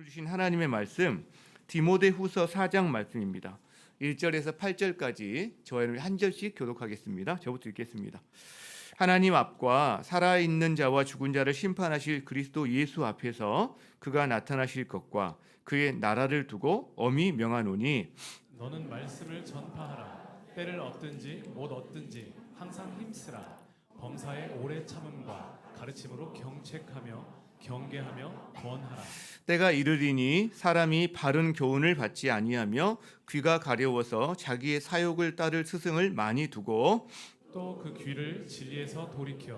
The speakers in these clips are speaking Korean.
오늘 주신 하나님의 말씀 디모데후서 4장 말씀입니다. 1절에서 8절까지 저와 여러분이 한 절씩 교독하겠습니다. 저부터 읽겠습니다. 하나님 앞과 살아있는 자와 죽은 자를 심판하실 그리스도 예수 앞에서 그가 나타나실 것과 그의 나라를 두고 엄히 명하노니 너는 말씀을 전파하라. 때를 얻든지 못 얻든지 항상 힘쓰라. 범사의 오래 참음과 가르침으로 경책하며 경계하며 권하라. 때가 이르리니 사람이 바른 교훈을 받지 아니하며 귀가 가려워서 자기의 사욕을 따를 스승을 많이 두고 또 그 귀를 진리에서 돌이켜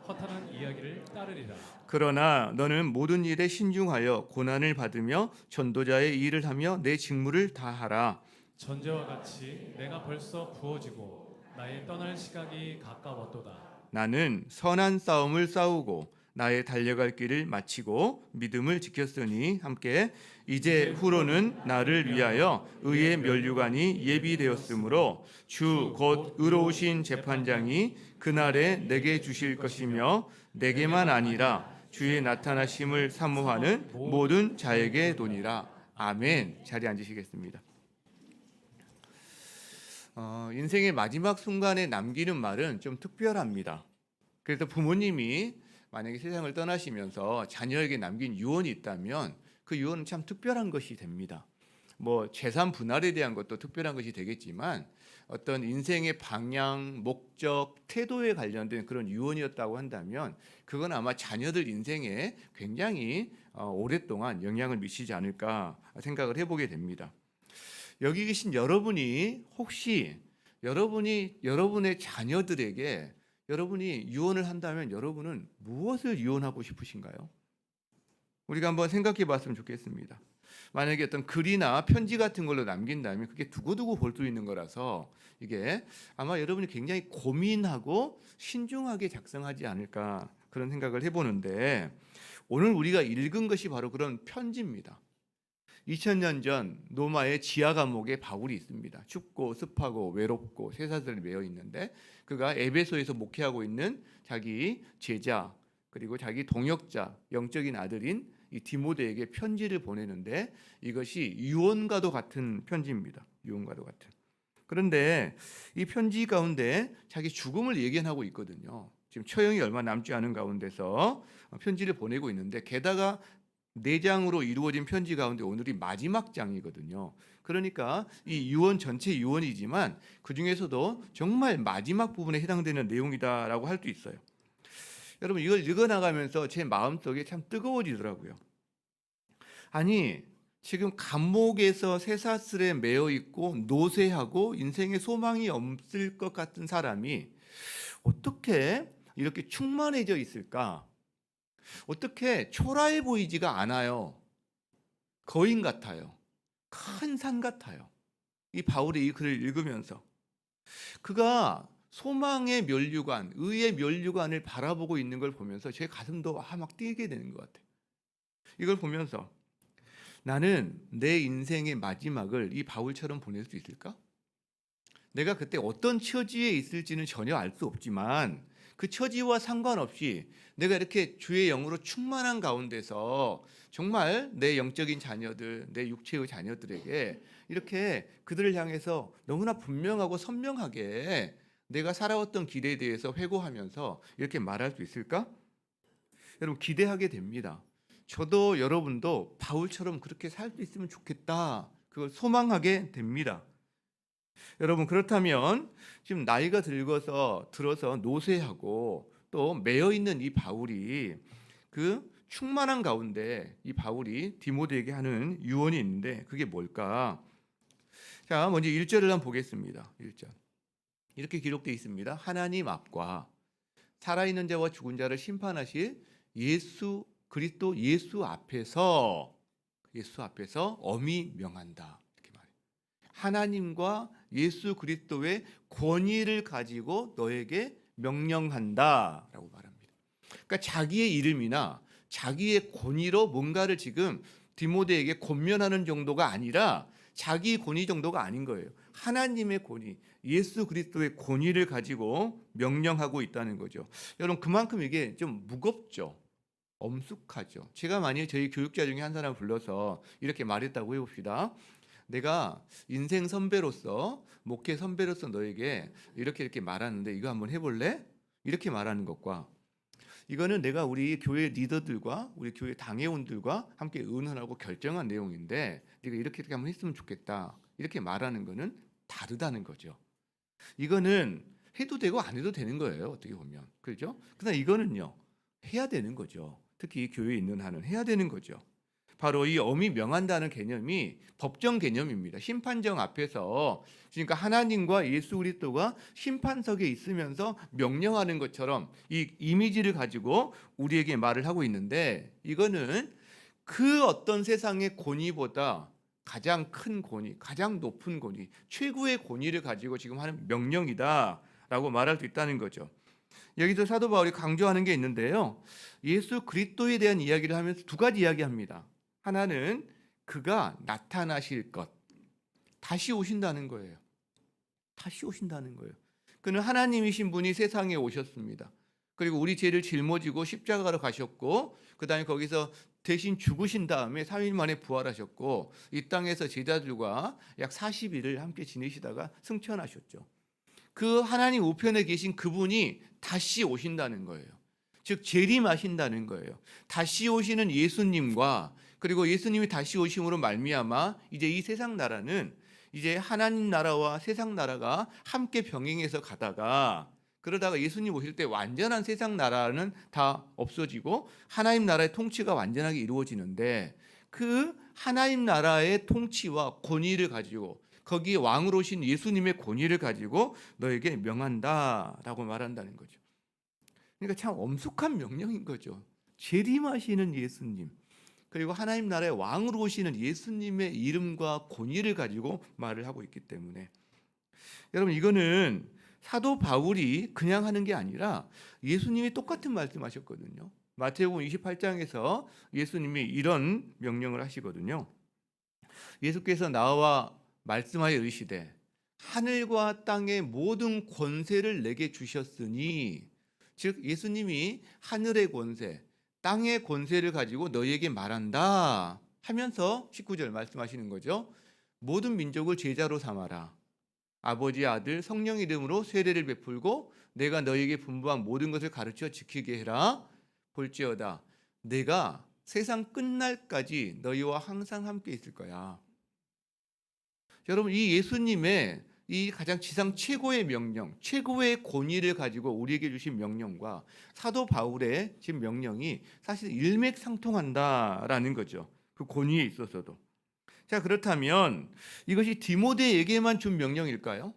허탄한 이야기를 따르리라. 그러나 너는 모든 일에 신중하여 고난을 받으며 전도자의 일을 하며 내 직무를 다하라. 전제와 같이 내가 벌써 부어지고 나의 떠날 시각이 가까웠도다. 나는 선한 싸움을 싸우고 나의 달려갈 길을 마치고 믿음을 지켰으니 함께 이제 후로는 나를 위하여 의의 면류관이 예비되었으므로 주 곧 의로우신 재판장이 그날에 내게 주실 것이며 내게만 아니라 주의 나타나심을 사모하는 모든 자에게 도니라. 아멘. 자리에 앉으시겠습니다. 인생의 마지막 순간에 남기는 말은 좀 특별합니다. 그래서 부모님이 만약에 세상을 떠나시면서 자녀에게 남긴 유언이 있다면 그 유언은 참 특별한 것이 됩니다. 뭐 재산 분할에 대한 것도 특별한 것이 되겠지만 어떤 인생의 방향, 목적, 태도에 관련된 그런 유언이었다고 한다면 그건 아마 자녀들 인생에 굉장히 오랫동안 영향을 미치지 않을까 생각을 해보게 됩니다. 여기 계신 여러분이 혹시 여러분의 자녀들에게 여러분이 유언을 한다면 여러분은 무엇을 유언하고 싶으신가요? 우리가 한번 생각해 봤으면 좋겠습니다. 만약에 어떤 글이나 편지 같은 걸로 남긴다면 그게 두고두고 볼 수 있는 거라서 이게 아마 여러분이 굉장히 고민하고 신중하게 작성하지 않을까 그런 생각을 해보는데 오늘 우리가 읽은 것이 바로 그런 편지입니다. 2000년 전 로마의 지하 감옥에 바울이 있습니다. 춥고 습하고 외롭고 쇠사슬이 매여 있는데 그가 에베소에서 목회하고 있는 자기 제자 그리고 자기 동역자 영적인 아들인 이 디모데에게 편지를 보내는데 이것이 유언과도 같은 편지입니다. 유언과도 같은. 그런데 이 편지 가운데 자기 죽음을 예견하고 있거든요. 지금 처형이 얼마 남지 않은 가운데서 편지를 보내고 있는데 게다가 4장으로 이루어진 편지 가운데 오늘이 마지막 장이거든요. 그러니까 이 유언 전체 유언이지만 그 중에서도 정말 마지막 부분에 해당되는 내용이다라고 할 수 있어요. 여러분 이걸 읽어나가면서 제 마음속에 참 뜨거워지더라고요. 아니 지금 감옥에서 쇠사슬에 매여 있고 노쇠하고 인생에 소망이 없을 것 같은 사람이 어떻게 이렇게 충만해져 있을까? 어떻게 초라해 보이지가 않아요. 거인 같아요. 큰 산 같아요. 이 바울이 이 글을 읽으면서 그가 소망의 면류관, 의의 면류관을 바라보고 있는 걸 보면서 제 가슴도 막 뛰게 되는 것 같아요. 이걸 보면서 나는 내 인생의 마지막을 이 바울처럼 보낼 수 있을까? 내가 그때 어떤 처지에 있을지는 전혀 알 수 없지만 그 처지와 상관없이 내가 이렇게 주의 영으로 충만한 가운데서 정말 내 영적인 자녀들, 내 육체의 자녀들에게 이렇게 그들을 향해서 너무나 분명하고 선명하게 내가 살아왔던 길에 대해서 회고하면서 이렇게 말할 수 있을까? 여러분 기대하게 됩니다. 저도 여러분도 바울처럼 그렇게 살 수 있으면 좋겠다. 그걸 소망하게 됩니다. 여러분 그렇다면 지금 나이가 들어서 노쇠하고 또 매여 있는 이 바울이 그 충만한 가운데 이 바울이 디모데에게 하는 유언이 있는데 그게 뭘까? 자, 먼저 1절을 한번 보겠습니다. 1절. 이렇게 기록되어 있습니다. 하나님 앞과 살아있는 자와 죽은 자를 심판하실 그리스도 예수 앞에서 엄히 명한다. 하나님과 예수 그리스도의 권위를 가지고 너에게 명령한다라고 말합니다. 그러니까 자기의 이름이나 자기의 권위로 뭔가를 지금 디모데에게 권면하는 정도가 아니라 자기 권위 정도가 아닌 거예요. 하나님의 권위, 예수 그리스도의 권위를 가지고 명령하고 있다는 거죠. 여러분 그만큼 이게 좀 무겁죠. 엄숙하죠. 제가 만약에 저희 교육자 중에 한 사람 불러서 이렇게 말했다고 해봅시다. 내가 인생 선배로서, 목회 선배로서 너에게 이렇게 말하는데 이거 한번 해볼래? 이렇게 말하는 것과, 이거는 내가 우리 교회 리더들과 우리 교회 당회원들과 함께 의논하고 결정한 내용인데 네가 이렇게 한번 했으면 좋겠다, 이렇게 말하는 거는 다르다는 거죠. 이거는 해도 되고 안 해도 되는 거예요, 어떻게 보면. 그렇죠? 그러나 이거는요, 해야 되는 거죠. 특히 교회에 있는 한은 해야 되는 거죠. 바로 이 엄히 명한다는 개념이 법정 개념입니다. 심판정 앞에서, 그러니까 하나님과 예수 그리스도가 심판석에 있으면서 명령하는 것처럼 이 이미지를 가지고 우리에게 말을 하고 있는데, 이거는 그 어떤 세상의 권위보다 가장 큰 권위, 가장 높은 권위, 최고의 권위를 가지고 지금 하는 명령이다라고 말할 수 있다는 거죠. 여기서 사도 바울이 강조하는 게 있는데요, 예수 그리스도에 대한 이야기를 하면서 두 가지 이야기합니다. 하나는 그가 나타나실 것, 다시 오신다는 거예요. 다시 오신다는 거예요. 그는 하나님이신 분이 세상에 오셨습니다. 그리고 우리 죄를 짊어지고 십자가로 가셨고, 그 다음에 거기서 대신 죽으신 다음에 3일 만에 부활하셨고, 이 땅에서 제자들과 약 40일을 함께 지내시다가 승천하셨죠. 그 하나님 우편에 계신 그분이 다시 오신다는 거예요. 즉 재림하신다는 거예요. 다시 오시는 예수님과, 그리고 예수님이 다시 오심으로 말미암아 이제 이 세상 나라는 이제 하나님 나라와 세상 나라가 함께 병행해서 가다가, 그러다가 예수님 오실 때 완전한 세상 나라는 다 없어지고 하나님 나라의 통치가 완전하게 이루어지는데, 그 하나님 나라의 통치와 권위를 가지고, 거기에 왕으로 오신 예수님의 권위를 가지고 너에게 명한다라고 말한다는 거죠. 그러니까 참 엄숙한 명령인 거죠. 재림하시는 예수님, 그리고 하나님 나라의 왕으로 오시는 예수님의 이름과 권위를 가지고 말을 하고 있기 때문에, 여러분 이거는 사도 바울이 그냥 하는 게 아니라 예수님이 똑같은 말씀하셨거든요. 마태복음 28장에서 예수님이 이런 명령을 하시거든요. 예수께서 나와 말씀하여 이르시되 하늘과 땅의 모든 권세를 내게 주셨으니, 즉 예수님이 하늘의 권세, 땅의 권세를 가지고 너희에게 말한다 하면서 19절 말씀하시는 거죠. 모든 민족을 제자로 삼아라. 아버지, 아들, 성령 이름으로 세례를 베풀고 내가 너희에게 분부한 모든 것을 가르쳐 지키게 해라. 볼지어다 내가 세상 끝날까지 너희와 항상 함께 있을 거야. 여러분 이 예수님의 이 가장 지상 최고의 명령, 최고의 권위를 가지고 우리에게 주신 명령과 사도 바울의 지금 명령이 사실 일맥상통한다라는 거죠. 그 권위에 있어서도. 자, 그렇다면 이것이 디모데에게만 준 명령일까요?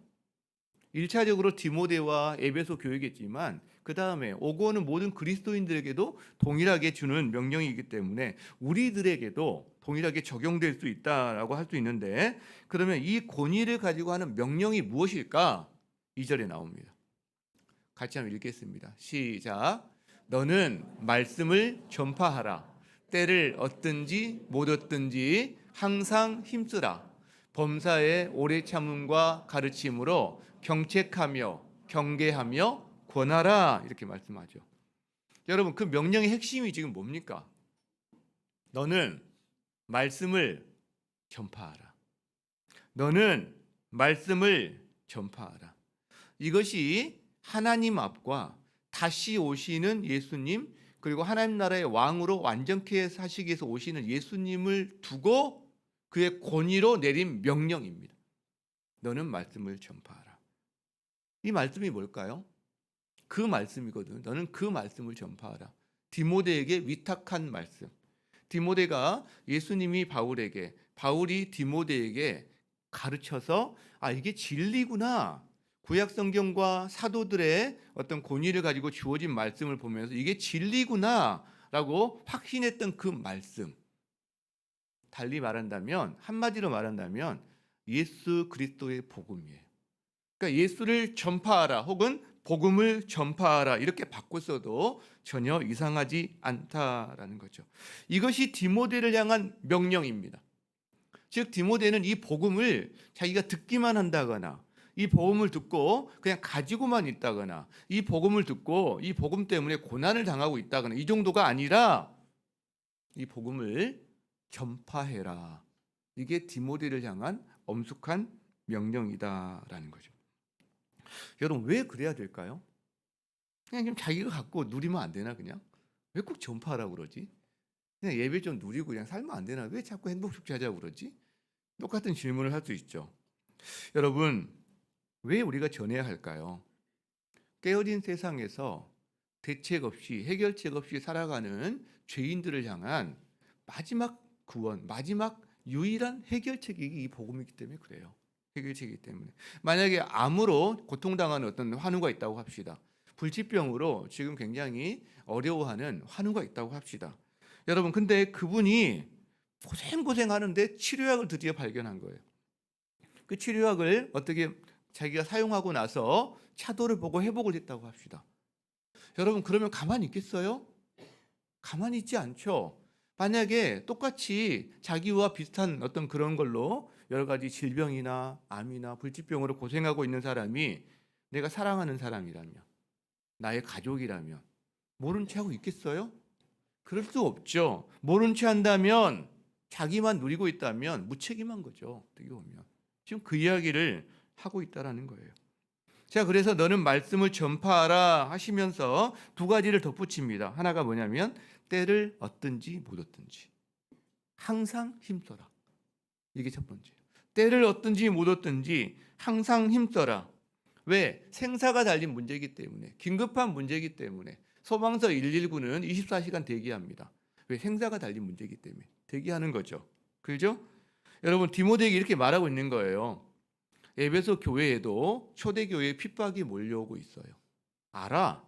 1차적으로 디모데와 에베소 교회겠지만 그 다음에 오고 오는 모든 그리스도인들에게도 동일하게 주는 명령이기 때문에 우리들에게도 동일하게 적용될 수 있다라고 할 수 있는데, 그러면 이 권위를 가지고 하는 명령이 무엇일까? 2절에 나옵니다. 같이 한번 읽겠습니다. 시작. 너는 말씀을 전파하라. 때를 얻든지 못 얻든지 항상 힘쓰라. 범사에 오래 참음과 가르침으로 경책하며 경계하며 권하라. 이렇게 말씀하죠. 여러분 그 명령의 핵심이 지금 뭡니까? 너는 말씀을 전파하라. 너는 말씀을 전파하라. 이것이 하나님 앞과 다시 오시는 예수님, 그리고 하나님 나라의 왕으로 완전케 사시기 위해서 오시는 예수님을 두고 그의 권위로 내린 명령입니다. 너는 말씀을 전파하라. 이 말씀이 뭘까요? 그 말씀이거든. 너는 그 말씀을 전파하라. 디모데에게 위탁한 말씀. 디모데가 예수님이 바울에게, 바울이 디모데에게 가르쳐서 이게 진리구나. 구약 성경과 사도들의 어떤 권위를 가지고 주어진 말씀을 보면서 이게 진리구나라고 확신했던 그 말씀. 달리 말한다면, 한마디로 말한다면 예수 그리스도의 복음이에요. 그러니까 예수를 전파하라 혹은 복음을 전파하라 이렇게 바꿨어도 전혀 이상하지 않다라는 거죠. 이것이 디모데를 향한 명령입니다. 즉 디모데는 이 복음을 자기가 듣기만 한다거나, 이 복음을 듣고 그냥 가지고만 있다거나, 이 복음을 듣고 이 복음 때문에 고난을 당하고 있다거나 이 정도가 아니라 이 복음을 전파해라. 이게 디모데를 향한 엄숙한 명령이다라는 거죠. 여러분 왜 그래야 될까요? 그냥 좀 자기가 갖고 누리면 안 되나 그냥? 왜 꼭 전파하라고 그러지? 그냥 예배 좀 누리고 그냥 살면 안 되나? 왜 자꾸 행복 축제하자고 그러지? 똑같은 질문을 할 수 있죠. 여러분 왜 우리가 전해야 할까요? 깨어진 세상에서 대책 없이 해결책 없이 살아가는 죄인들을 향한 마지막 구원, 마지막 유일한 해결책이 이 복음이기 때문에 그래요. 해결책이기 때문에. 만약에 암으로 고통당하는 어떤 환우가 있다고 합시다. 불치병으로 지금 굉장히 어려워하는 환우가 있다고 합시다. 여러분 근데 그분이 고생하는데 치료약을 드디어 발견한 거예요. 그 치료약을 어떻게 자기가 사용하고 나서 차도를 보고 회복을 했다고 합시다. 여러분 그러면 가만히 있겠어요? 가만히 있지 않죠. 만약에 똑같이 자기와 비슷한 어떤 그런 걸로 여러 가지 질병이나 암이나 불치병으로 고생하고 있는 사람이 내가 사랑하는 사람이라면, 나의 가족이라면 모른 채 하고 있겠어요? 그럴 수 없죠. 모른 채 한다면, 자기만 누리고 있다면 무책임한 거죠. 어떻게 보면 지금 그 이야기를 하고 있다라는 거예요. 자, 그래서 너는 말씀을 전파하라 하시면서 두 가지를 덧붙입니다. 하나가 뭐냐면 때를 얻든지 못 얻든지 항상 힘써라. 이게 첫 번째예요. 때를 얻든지 못 얻든지 항상 힘써라. 왜? 생사가 달린 문제이기 때문에, 긴급한 문제이기 때문에. 소방서 119는 24시간 대기합니다. 왜? 생사가 달린 문제이기 때문에 대기하는 거죠. 그죠? 여러분 디모데에게 이렇게 말하고 있는 거예요. 에베소 교회에도 초대교회에 핍박이 몰려오고 있어요. 알아.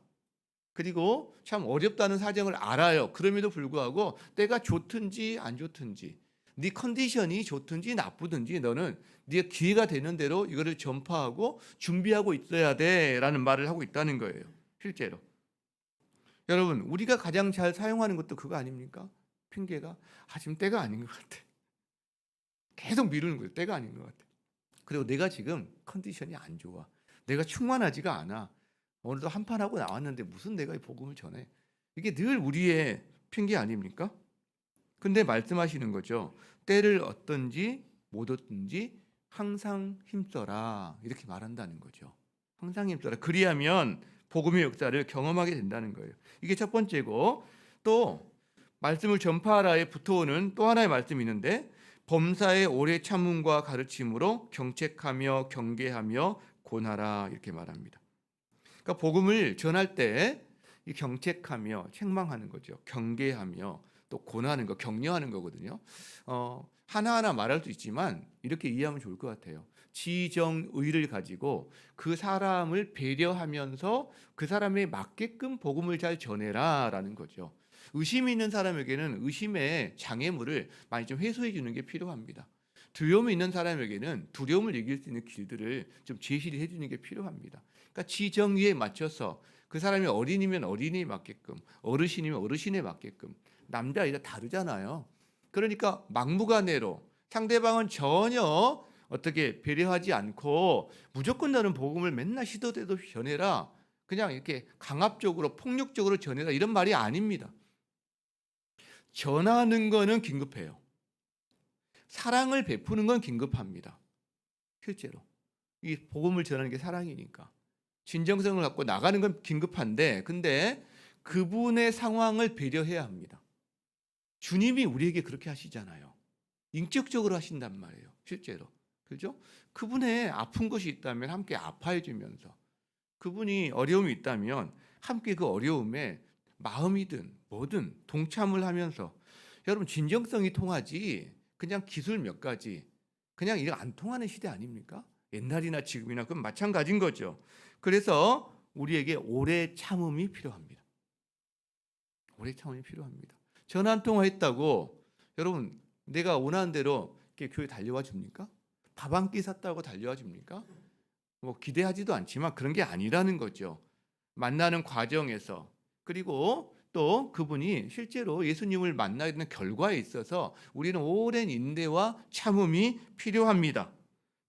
그리고 참 어렵다는 사정을 알아요. 그럼에도 불구하고 때가 좋든지 안 좋든지, 네 컨디션이 좋든지 나쁘든지 너는 네가 기회가 되는 대로 이거를 전파하고 준비하고 있어야 돼라는 말을 하고 있다는 거예요. 실제로. 여러분 우리가 가장 잘 사용하는 것도 그거 아닙니까? 핑계가 지금 때가 아닌 것 같아. 계속 미루는 거예요. 때가 아닌 것 같아. 그리고 내가 지금 컨디션이 안 좋아. 내가 충만하지가 않아. 오늘도 한판 하고 나왔는데 무슨 내가 이 복음을 전해. 이게 늘 우리의 핑계 아닙니까? 근데 말씀하시는 거죠. 때를 얻든지 못 얻든지 항상 힘써라. 이렇게 말한다는 거죠. 항상 힘써라. 그리하면 복음의 역사를 경험하게 된다는 거예요. 이게 첫 번째고, 또 말씀을 전파하라에 붙어오는 또 하나의 말씀이 있는데, 범사의 오래 참음과 가르침으로 경책하며 경계하며 권하라 이렇게 말합니다. 그러니까 복음을 전할 때 이 경책하며 책망하는 거죠. 경계하며 또 권하는 거, 격려하는 거거든요. 하나하나 말할 수 있지만 이렇게 이해하면 좋을 것 같아요. 지정의를 가지고 그 사람을 배려하면서 그 사람에 맞게끔 복음을 잘 전해라라는 거죠. 의심이 있는 사람에게는 의심의 장애물을 많이 좀 해소해 주는 게 필요합니다. 두려움이 있는 사람에게는 두려움을 이길 수 있는 길들을 좀 제시를 해 주는 게 필요합니다. 그러니까 지정의에 맞춰서 그 사람이 어린이면 어린이에 맞게끔, 어르신이면 어르신에 맞게끔, 남자 여자 다르잖아요. 그러니까 막무가내로 상대방은 전혀 어떻게 배려하지 않고 무조건 나는 복음을 맨날 시도 때도 없이 전해라, 그냥 이렇게 강압적으로 폭력적으로 전해라, 이런 말이 아닙니다. 전하는 거는 긴급해요. 사랑을 베푸는 건 긴급합니다. 실제로 이 복음을 전하는 게 사랑이니까 진정성을 갖고 나가는 건 긴급한데, 근데 그분의 상황을 배려해야 합니다. 주님이 우리에게 그렇게 하시잖아요. 인격적으로 하신단 말이에요. 실제로. 그죠? 그분의 아픈 것이 있다면 함께 아파해 주면서, 그분이 어려움이 있다면 함께 그 어려움에 마음이든 뭐든 동참을 하면서, 여러분 진정성이 통하지 그냥 기술 몇 가지 그냥 이거 안 통하는 시대 아닙니까? 옛날이나 지금이나 그건 마찬가지인 거죠. 그래서 우리에게 오래 참음이 필요합니다. 오래 참음이 필요합니다. 전화 한 통화 했다고 여러분 내가 원하는 대로 이렇게 교회 달려와 줍니까? 밥 한 끼 샀다고 달려와 줍니까? 뭐 기대하지도 않지만 그런 게 아니라는 거죠. 만나는 과정에서, 그리고 또 그분이 실제로 예수님을 만나야 되는 결과에 있어서 우리는 오랜 인내와 참음이 필요합니다.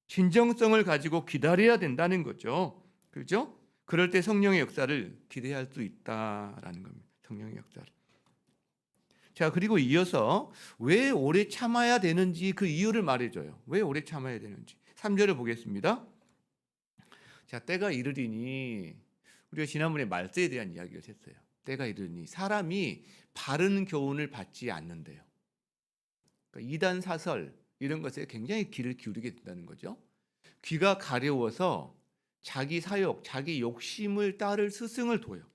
진정성을 가지고 기다려야 된다는 거죠. 그렇죠? 그럴 때 성령의 역사를 기대할 수 있다라는 겁니다. 성령의 역사를. 자, 그리고 이어서 왜 오래 참아야 되는지 그 이유를 말해줘요. 왜 오래 참아야 되는지. 3절을 보겠습니다. 자, 때가 이르리니, 우리가 지난번에 말세에 대한 이야기를 했어요. 때가 이르니 사람이 바른 교훈을 받지 않는데요. 그러니까 이단 사설 이런 것에 굉장히 귀를 기울이게 된다는 거죠. 귀가 가려워서 자기 사욕, 자기 욕심을 따를 스승을 둬요.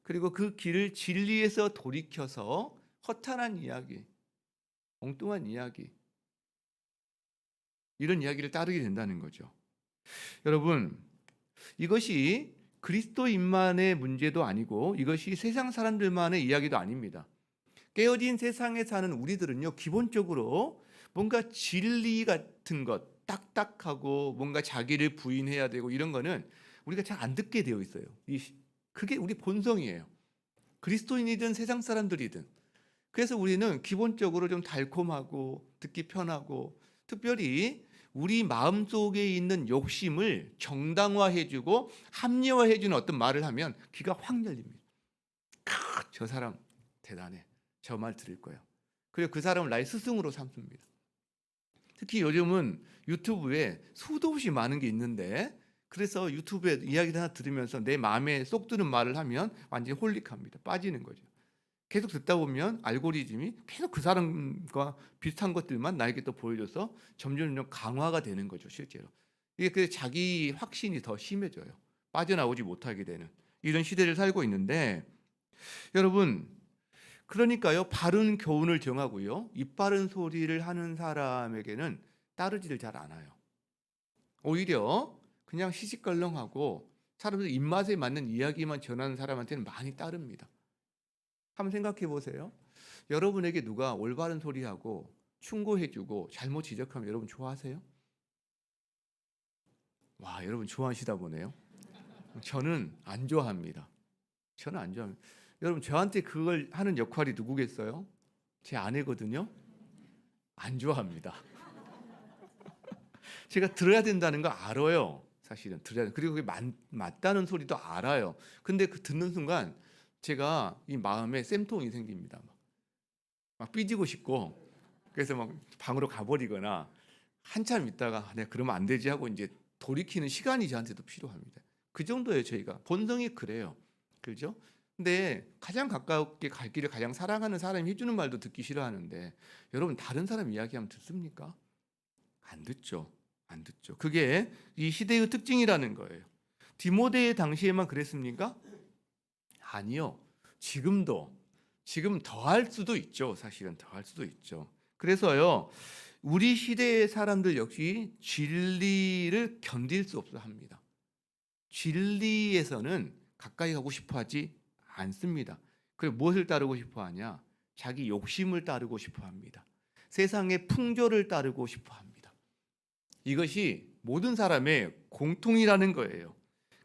그리고 그 길을 진리에서 돌이켜서 허탄한 이야기, 엉뚱한 이야기, 이런 이야기를 따르게 된다는 거죠. 여러분, 이것이 그리스도인만의 문제도 아니고 이것이 세상 사람들만의 이야기도 아닙니다. 깨어진 세상에 사는 우리들은요, 기본적으로 뭔가 진리 같은 것, 딱딱하고 뭔가 자기를 부인해야 되고 이런 거는 우리가 잘 안 듣게 되어 있어요. 그게 우리 본성이에요. 그리스도인이든 세상 사람들이든. 그래서 우리는 기본적으로 좀 달콤하고 듣기 편하고, 특별히 우리 마음속에 있는 욕심을 정당화해주고 합리화해주는 어떤 말을 하면 귀가 확 열립니다. 저 사람 대단해. 저 말 들을 거야. 그리고 그 사람을 나의 스승으로 삼습니다. 특히 요즘은 유튜브에 수도 없이 많은 게 있는데, 그래서 유튜브에 이야기를 하나 들으면서 내 마음에 쏙 드는 말을 하면 완전히 홀릭합니다. 빠지는 거죠. 계속 듣다 보면 알고리즘이 계속 그 사람과 비슷한 것들만 나에게 또 보여줘서 점점 강화가 되는 거죠, 실제로. 이게 그 자기 확신이 더 심해져요. 빠져나오지 못하게 되는 이런 시대를 살고 있는데, 여러분, 그러니까요, 바른 교훈을 정하고요, 입 바른 소리를 하는 사람에게는 따르지를 잘 않아요. 오히려 그냥 시시껄렁하고 사람들 입맛에 맞는 이야기만 전하는 사람한테는 많이 따릅니다. 한번 생각해 보세요. 여러분에게 누가 올바른 소리하고 충고해주고 잘못 지적하면 여러분 좋아하세요? 와, 여러분 좋아하시다 보네요. 저는 안 좋아합니다. 저는 안 좋아합니다. 여러분, 저한테 그걸 하는 역할이 누구겠어요? 제 아내거든요. 안 좋아합니다. 제가 들어야 된다는 거 알아요. 사실은 들어야, 그리고 그게 맞다는 소리도 알아요. 근데 그 듣는 순간 제가 이 마음에 쌤통이 생깁니다. 막 삐지고 싶고, 그래서 막 방으로 가버리거나 한참 있다가 내가 그러면 안 되지 하고 이제 돌이키는 시간이 저한테도 필요합니다. 그 정도예요. 저희가 본성이 그래요. 그렇죠? 근데 가장 가깝게 갈 길을 가장 사랑하는 사람이 해주는 말도 듣기 싫어하는데, 여러분 다른 사람 이야기하면 듣습니까? 안 듣죠. 안 듣죠. 그게 이 시대의 특징이라는 거예요. 디모데 당시에만 그랬습니까? 아니요. 지금 더할 수도 있죠. 사실은 더할 수도 있죠. 그래서요, 우리 시대의 사람들 역시 진리를 견딜 수 없어 합니다. 진리에서는 가까이 가고 싶어 하지 않습니다. 그리고 무엇을 따르고 싶어 하냐? 자기 욕심을 따르고 싶어 합니다. 세상의 풍조를 따르고 싶어 합니다. 이것이 모든 사람의 공통이라는 거예요.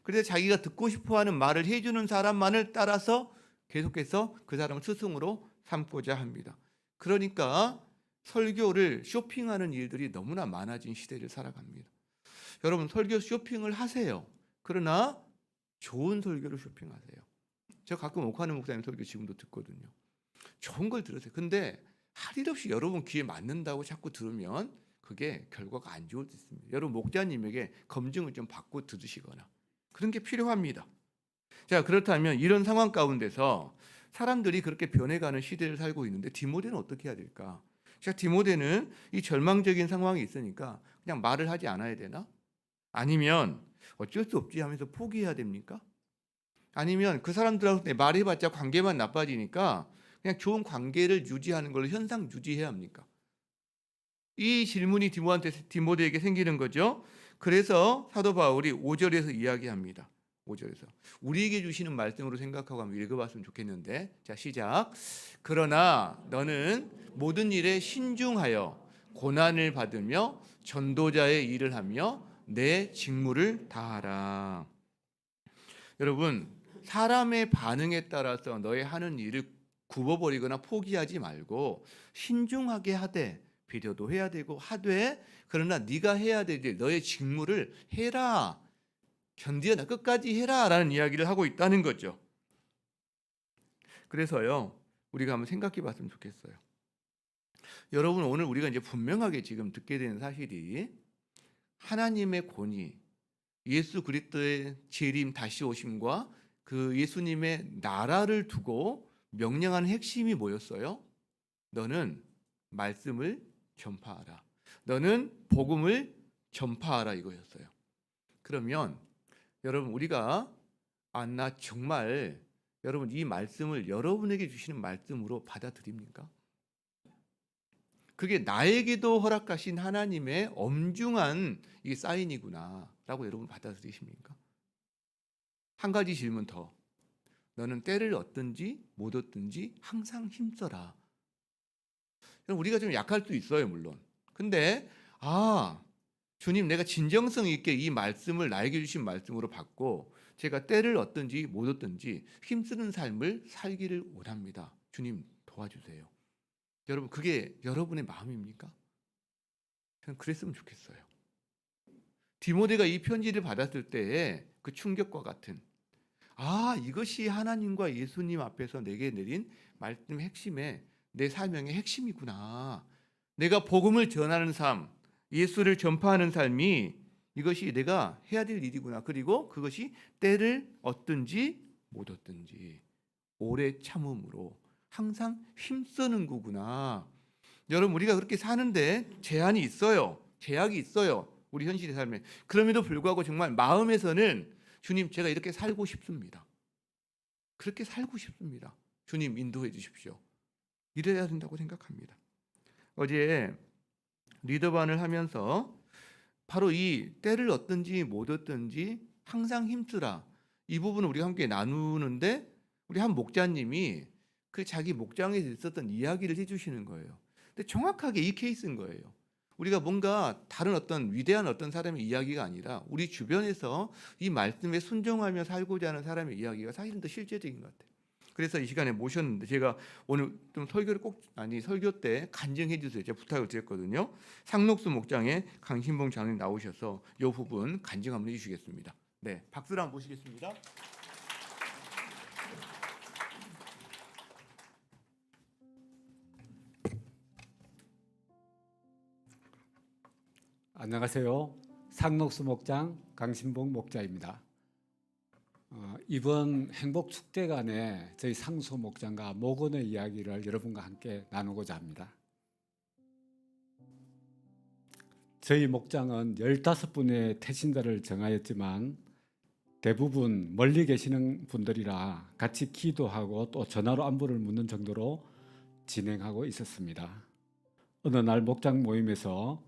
그래서 자기가 듣고 싶어 하는 말을 해주는 사람만을 따라서 계속해서 그 사람을 스승으로 삼고자 합니다. 그러니까 설교를 쇼핑하는 일들이 너무나 많아진 시대를 살아갑니다. 여러분, 설교 쇼핑을 하세요. 그러나 좋은 설교를 쇼핑하세요. 제가 가끔 옥하는 목사님 설교 지금도 듣거든요. 좋은 걸 들으세요. 근데 할 일 없이 여러분 귀에 맞는다고 자꾸 들으면 그게 결과가 안 좋을 수 있습니다. 여러분 목자님에게 검증을 좀 받고 들으시거나 그런 게 필요합니다. 자, 그렇다면 이런 상황 가운데서 사람들이 그렇게 변해가는 시대를 살고 있는데 디모데는 어떻게 해야 될까? 자, 디모데는 이 절망적인 상황이 있으니까 그냥 말을 하지 않아야 되나? 아니면 어쩔 수 없지 하면서 포기해야 됩니까? 아니면 그 사람들하고 말해봤자 관계만 나빠지니까 그냥 좋은 관계를 유지하는 걸로 현상 유지해야 합니까? 이 질문이 디모데에게 생기는 거죠. 그래서 사도 바울이 5절에서 이야기합니다. 5절에서 우리에게 주시는 말씀으로 생각하고 한번 읽어봤으면 좋겠는데, 자, 시작. 그러나 너는 모든 일에 신중하여 고난을 받으며 전도자의 일을 하며 내 직무를 다하라. 여러분, 사람의 반응에 따라서 너의 하는 일을 굽어버리거나 포기하지 말고 신중하게 하되, 비교도 해야 되고 하되, 그러나 네가 해야 될 일, 너의 직무를 해라. 견디어나 끝까지 해라 라는 이야기를 하고 있다는 거죠. 그래서요, 우리가 한번 생각해 봤으면 좋겠어요. 여러분, 오늘 우리가 이제 분명하게 지금 듣게 되는 사실이 하나님의 권위, 예수 그리스도의 재림 다시 오심과 그 예수님의 나라를 두고 명령하는 핵심이 뭐였어요? 너는 말씀을 전파하라. 너는 복음을 전파하라, 이거였어요. 그러면 여러분, 우리가 나 정말 여러분 이 말씀을 여러분에게 주시는 말씀으로 받아들입니까? 그게 나에게도 허락하신 하나님의 엄중한 이게 사인이구나라고 여러분 받아들이십니까? 한 가지 질문 더. 너는 때를 얻든지 못 얻든지 항상 힘써라. 우리가 좀 약할 수 있어요, 물론. 근데 주님, 내가 진정성 있게 이 말씀을 나에게 주신 말씀으로 받고 제가 때를 얻든지 못 얻든지 힘쓰는 삶을 살기를 원합니다. 주님, 도와주세요. 여러분, 그게 여러분의 마음입니까? 저는 그랬으면 좋겠어요. 디모데가 이 편지를 받았을 때의 그 충격과 같은, 이것이 하나님과 예수님 앞에서 내게 내린 말씀의 핵심에 내 사명의 핵심이구나. 내가 복음을 전하는 삶, 예수를 전파하는 삶이 이것이 내가 해야 될 일이구나. 그리고 그것이 때를 얻든지 못 얻든지 오래 참음으로 항상 힘쓰는 거구나. 여러분, 우리가 그렇게 사는데 제한이 있어요. 제약이 있어요. 우리 현실의 삶에. 그럼에도 불구하고 정말 마음에서는 주님, 제가 이렇게 살고 싶습니다. 그렇게 살고 싶습니다. 주님, 인도해 주십시오. 이래야 된다고 생각합니다. 어제 리더반을 하면서 바로 이 때를 얻든지 못 얻든지 항상 힘쓰라, 이 부분을 우리가 함께 나누는데 우리 한 목자님이 그 자기 목장에서 있었던 이야기를 해주시는 거예요. 근데 정확하게 이 케이스인 거예요. 우리가 뭔가 다른 어떤 위대한 어떤 사람의 이야기가 아니라 우리 주변에서 이 말씀에 순종하며 살고자 하는 사람의 이야기가 사실은 더 실제적인 것 같아요. 그래서 이 시간에 모셨는데 제가 오늘 좀 설교를 설교 때 간증해 주세요. 제가 부탁을 드렸거든요. 상록수 목장의 강신봉 장로님 나오셔서 이 부분 간증 한번 해주시겠습니다. 네, 박수로 한번 보시겠습니다. 안녕하세요. 상록수 목장 강신봉 목자입니다. 이번 행복축제간에 저희 상수 목장과 목원의 이야기를 여러분과 함께 나누고자 합니다. 저희 목장은 15분의 태신자를 정하였지만 대부분 멀리 계시는 분들이라 같이 기도하고 또 전화로 안부를 묻는 정도로 진행하고 있었습니다. 어느 날 목장 모임에서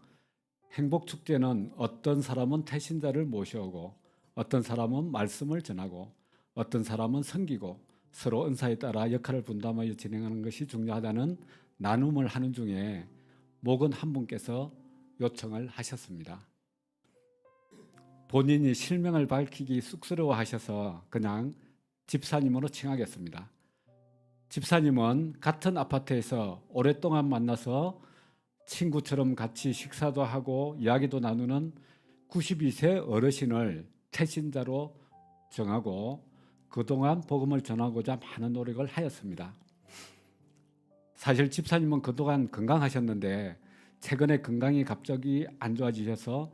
행복축제는 어떤 사람은 태신자를 모셔오고 어떤 사람은 말씀을 전하고 어떤 사람은 섬기고 서로 은사에 따라 역할을 분담하여 진행하는 것이 중요하다는 나눔을 하는 중에 목은 한 분께서 요청을 하셨습니다. 본인이 실명을 밝히기 쑥스러워하셔서 그냥 집사님으로 칭하겠습니다. 집사님은 같은 아파트에서 오랫동안 만나서 친구처럼 같이 식사도 하고 이야기도 나누는 92세 어르신을 태신자로 정하고 그동안 복음을 전하고자 많은 노력을 하였습니다. 사실 집사님은 그동안 건강하셨는데 최근에 건강이 갑자기 안 좋아지셔서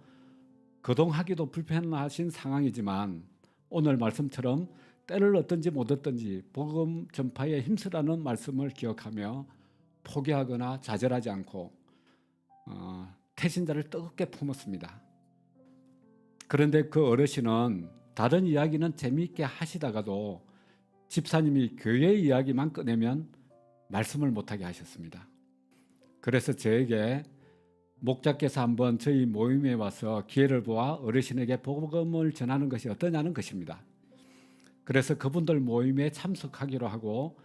거동하기도 불편하신 상황이지만 오늘 말씀처럼 때를 얻든지 못 얻든지 복음 전파에 힘쓰라는 말씀을 기억하며 포기하거나 좌절하지 않고 태신자를 뜨겁게 품었습니다. 그런데 그 어르신은 다른 이야기는 재미있게 하시다가도 집사님이 교회 이야기만 꺼내면 말씀을 못하게 하셨습니다. 그래서 저에게 목자께서 한번 저희 모임에 와서 기회를 보아 어르신에게 복음을 전하는 것이 어떠냐는 것입니다. 그래서 그분들 모임에 참석하기로 하고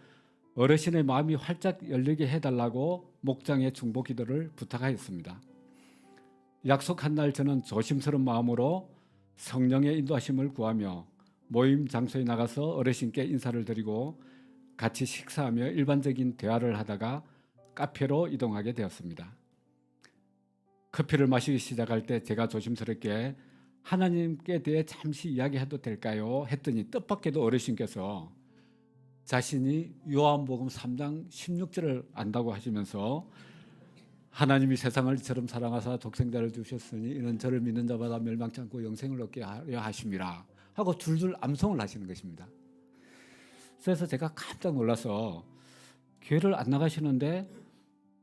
어르신의 마음이 활짝 열리게 해달라고 목장의 중보 기도를 부탁하였습니다. 약속한 날 저는 조심스러운 마음으로 성령의 인도하심을 구하며 모임 장소에 나가서 어르신께 인사를 드리고 같이 식사하며 일반적인 대화를 하다가 카페로 이동하게 되었습니다. 커피를 마시기 시작할 때 제가 조심스럽게 하나님께 대해 잠시 이야기해도 될까요? 했더니 뜻밖에도 어르신께서 자신이 요한복음 3장 16절을 안다고 하시면서 하나님이 세상을 이처럼 사랑하사 독생자를 주셨으니 이는 저를 믿는 자마다 멸망치 않고 영생을 얻게 하려 하심이라 하고 줄줄 암송을 하시는 것입니다. 그래서 제가 깜짝 놀라서 교회를 안 나가시는데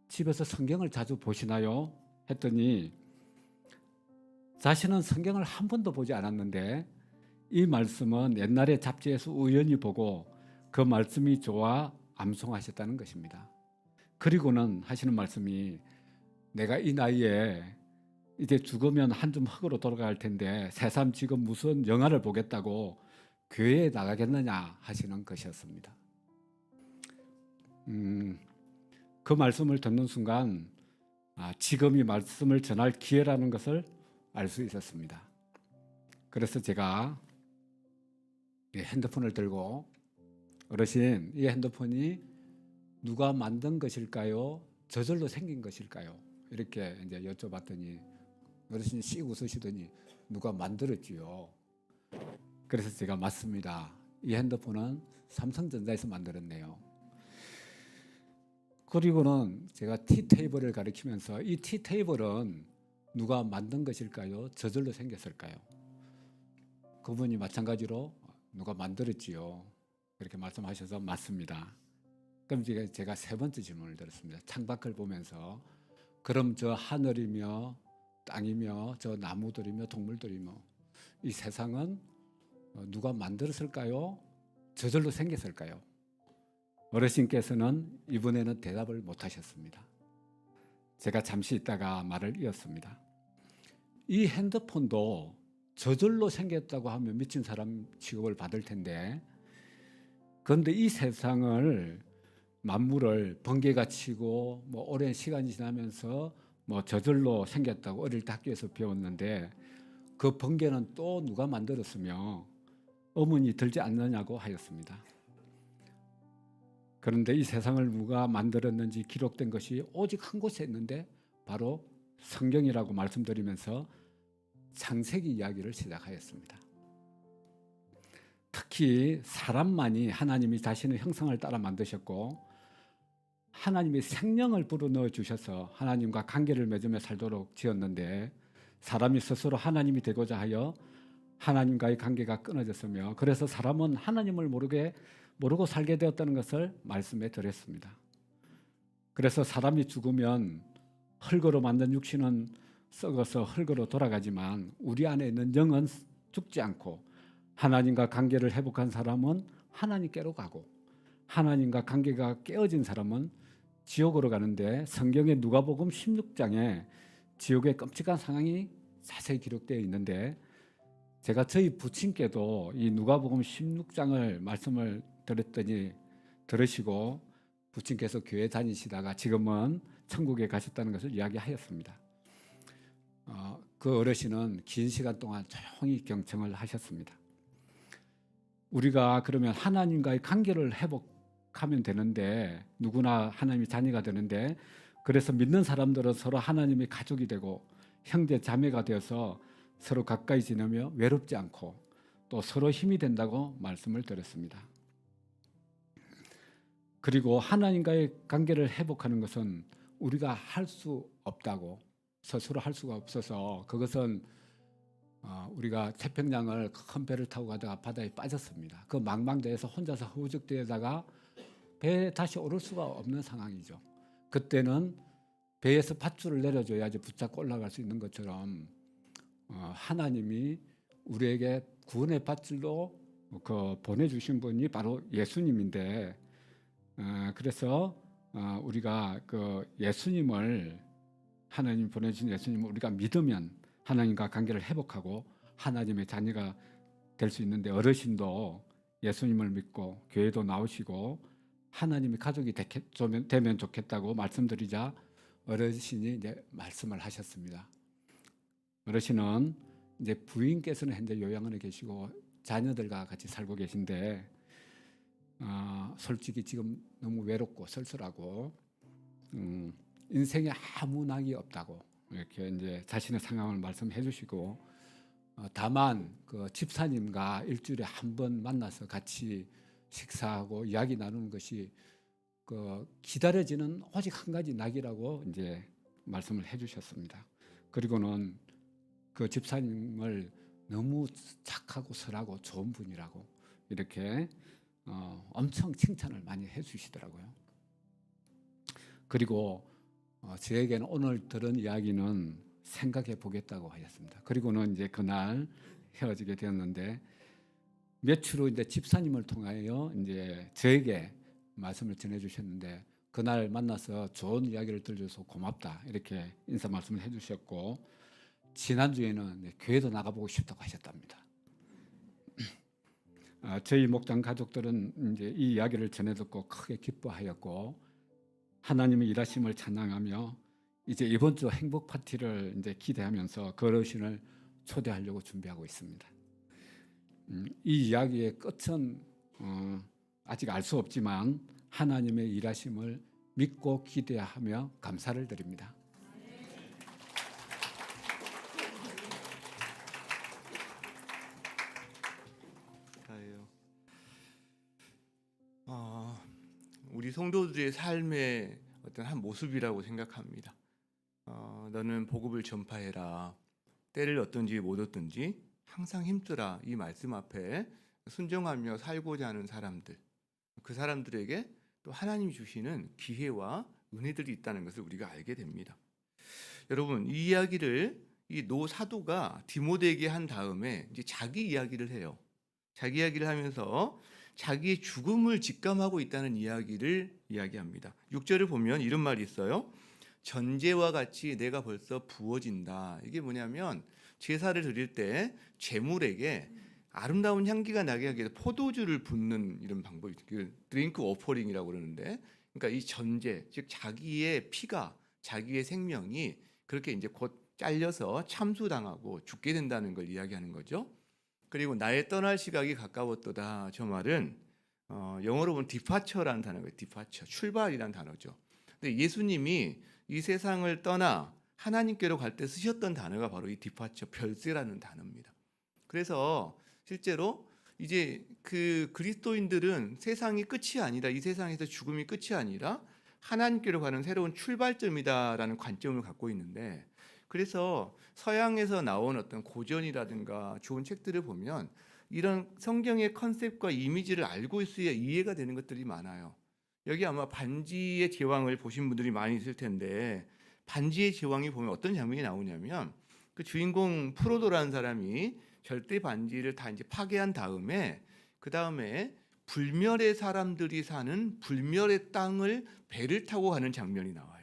집에서 성경을 자주 보시나요? 했더니 자신은 성경을 한 번도 보지 않았는데 이 말씀은 옛날에 잡지에서 우연히 보고 그 말씀이 좋아 암송하셨다는 것입니다. 그리고는 하시는 말씀이 내가 이 나이에 이제 죽으면 한 줌 흙으로 돌아갈 텐데 새삼 지금 무슨 영화를 보겠다고 교회에 나가겠느냐 하시는 것이었습니다. 그 말씀을 듣는 순간 지금이 말씀을 전할 기회라는 것을 알 수 있었습니다. 그래서 제가 핸드폰을 들고 어르신, 이 핸드폰이 누가 만든 것일까요? 저절로 생긴 것일까요? 이렇게 이제 여쭤봤더니 어르신이 씩 웃으시더니 누가 만들었지요. 그래서 제가 맞습니다. 이 핸드폰은 삼성전자에서 만들었네요. 그리고는 제가 티테이블을 가리키면서 이 티테이블은 누가 만든 것일까요? 저절로 생겼을까요? 그분이 마찬가지로 누가 만들었지요. 그렇게 말씀하셔서 맞습니다. 그럼 제가 세 번째 질문을 드렸습니다. 창밖을 보면서 그럼 저 하늘이며 땅이며 저 나무들이며 동물들이며 이 세상은 누가 만들었을까요? 저절로 생겼을까요? 어르신께서는 이번에는 대답을 못하셨습니다. 제가 잠시 있다가 말을 이었습니다. 이 핸드폰도 저절로 생겼다고 하면 미친 사람 취급을 받을 텐데, 그런데 이 세상을 만물을 번개가 치고 뭐 오랜 시간이 지나면서 뭐 저절로 생겼다고 어릴 때 학교에서 배웠는데 그 번개는 또 누가 만들었으며 의문이 들지 않느냐고 하였습니다. 그런데 이 세상을 누가 만들었는지 기록된 것이 오직 한 곳에 있는데 바로 성경이라고 말씀드리면서 창세기 이야기를 시작하였습니다. 특히 사람만이 하나님이 자신의 형상을 따라 만드셨고 하나님이 생명을 불어넣어 주셔서 하나님과 관계를 맺으며 살도록 지었는데 사람이 스스로 하나님이 되고자 하여 하나님과의 관계가 끊어졌으며 그래서 사람은 하나님을 모르고 살게 되었다는 것을 말씀해 드렸습니다. 그래서 사람이 죽으면 흙으로 만든 육신은 썩어서 흙으로 돌아가지만 우리 안에 있는 영은 죽지 않고 하나님과 관계를 회복한 사람은 하나님께로 가고 하나님과 관계가 깨어진 사람은 지옥으로 가는데 성경의 누가복음 16장에 지옥의 끔찍한 상황이 자세히 기록되어 있는데 제가 저희 부친께도 이 누가복음 16장을 말씀을 드렸더니 들으시고 부친께서 교회 다니시다가 지금은 천국에 가셨다는 것을 이야기하였습니다. 그 어르신은 긴 시간 동안 조용히 경청을 하셨습니다. 우리가 그러면 하나님과의 관계를 회복하면 되는데 누구나 하나님의 자녀가 되는데 그래서 믿는 사람들은 서로 하나님의 가족이 되고 형제 자매가 되어서 서로 가까이 지내며 외롭지 않고 또 서로 힘이 된다고 말씀을 드렸습니다. 그리고 하나님과의 관계를 회복하는 것은 우리가 할 수 없다고 스스로 할 수가 없어서 그것은 우리가 태평양을 큰 배를 타고 가다가 바다에 빠졌습니다. 그 망망대해서 혼자서 허우적대다가 배에 다시 오를 수가 없는 상황이죠. 그때는 배에서 밧줄을 내려줘야지 붙잡고 올라갈 수 있는 것처럼 하나님이 우리에게 구원의 밧줄로 보내주신 분이 바로 예수님인데 그래서 우리가 그 예수님을 하나님 보내주신 예수님을 우리가 믿으면 하나님과 관계를 회복하고 하나님의 자녀가 될 수 있는데 어르신도 예수님을 믿고 교회도 나오시고 하나님의 가족이 되면 좋겠다고 말씀드리자 어르신이 이제 말씀을 하셨습니다. 어르신은 이제 부인께서는 현재 요양원에 계시고 자녀들과 같이 살고 계신데 솔직히 지금 너무 외롭고 쓸쓸하고 인생에 아무 낙이 없다고 이렇게 이제 자신의 상황을 말씀해 주시고 다만 그 집사님과 일주일에 한 번 만나서 같이 식사하고 이야기 나누는 것이 그 기다려지는 오직 한 가지 낙이라고 이제 말씀을 해주셨습니다. 그리고는 그 집사님을 너무 착하고 선하고 좋은 분이라고 이렇게 엄청 칭찬을 많이 해주시더라고요. 그리고 저에게는 오늘 들은 이야기는 생각해 보겠다고 하셨습니다. 그리고는 이제 그날 헤어지게 되었는데 며칠 후 이제 집사님을 통하여 이제 저에게 말씀을 전해주셨는데 그날 만나서 좋은 이야기를 들려줘서 고맙다 이렇게 인사 말씀을 해주셨고 지난주에는 교회도 나가보고 싶다고 하셨답니다. 저희 목장 가족들은 이제 이 이야기를 전해 듣고 크게 기뻐하였고 하나님의 일하심을 찬양하며 이제 이번 주 행복 파티를 이제 기대하면서 그 어르신을 초대하려고 준비하고 있습니다. 이 이야기의 끝은 아직 알 수 없지만 하나님의 일하심을 믿고 기대하며 감사를 드립니다. 우리 성도들의 삶의 어떤 한 모습이라고 생각합니다. 너는 복음을 전파해라. 때를 얻든지 못 얻든지 항상 힘쓰라. 이 말씀 앞에 순종하며 살고자 하는 사람들, 그 사람들에게 또 하나님이 주시는 기회와 은혜들이 있다는 것을 우리가 알게 됩니다. 여러분, 이 이야기를 이 노 사도가 디모데에게 한 다음에 이제 자기 이야기를 해요. 자기 이야기를 하면서 자기의 죽음을 직감하고 있다는 이야기를 이야기합니다. 6절을 보면 이런 말이 있어요. 전제와 같이 내가 벌써 부어진다. 이게 뭐냐면 제사를 드릴 때 제물에게 아름다운 향기가 나게 하기 위해서 포도주를 붓는 이런 방법이 드링크 오퍼링이라고 그러는데, 그러니까 이 전제, 즉 자기의 피가, 자기의 생명이 그렇게 이제 곧 잘려서 참수당하고 죽게 된다는 걸 이야기하는 거죠. 그리고 나의 떠날 시각이 가까웠도다. 저 말은 영어로 보면 departure라는 단어예요. departure, 출발이라는 단어죠. 근데 예수님이 이 세상을 떠나 하나님께로 갈 때 쓰셨던 단어가 바로 이 departure, 별세라는 단어입니다. 그래서 실제로 이제 그 그리스도인들은 세상이 끝이 아니라, 이 세상에서 죽음이 끝이 아니라 하나님께로 가는 새로운 출발점이다라는 관점을 갖고 있는데, 그래서 서양에서 나온 어떤 고전이라든가 좋은 책들을 보면 이런 성경의 컨셉과 이미지를 알고 있어야 이해가 되는 것들이 많아요. 여기 아마 반지의 제왕을 보신 분들이 많이 있을 텐데, 반지의 제왕이 보면 어떤 장면이 나오냐면 그 주인공 프로도라는 사람이 절대 반지를 다 이제 파괴한 다음에 그 다음에 불멸의 사람들이 사는 불멸의 땅을 배를 타고 가는 장면이 나와요.